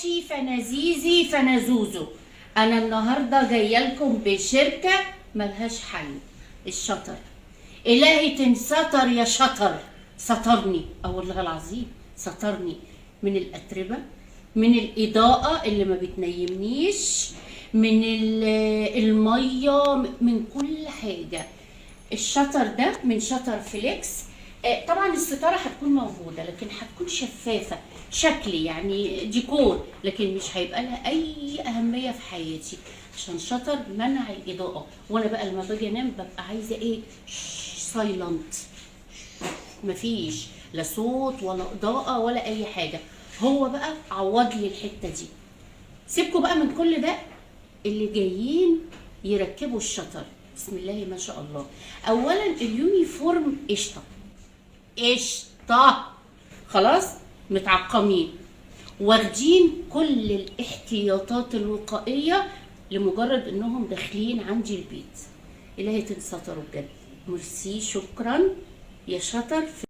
فنشي فنزيزي فنزوزو. انا النهارده جايه لكم بشركه ملهاش حل، الشطر. الهي تنستر يا شطر. سترني، والله العظيم سترني من الاتربه، من الاضاءه اللي ما بتنيمنيش، من الميه، من كل حاجه. الشطر ده من شطر فليكس. طبعا الستاره هتكون موجوده لكن هتكون شفافه، شكلي يعني ديكور، لكن مش هيبقى لها اي اهميه في حياتي، عشان شطر منع الاضاءه. وانا بقى لما باجي انام ببقى عايزه ايه؟ سايلنت، مفيش لا صوت ولا اضاءه ولا اي حاجه. هو بقى عوض لي الحته دي. سيبكوا بقى من كل ده، اللي جايين يركبوا الشطر بسم الله ما شاء الله. اولا اليونيفورم قشطه قشطه، خلاص متعقمين، واخدين كل الاحتياطات الوقائيه لمجرد انهم داخلين عندي البيت. الهي تنستروا بجد. ميرسي، شكرا يا شطر.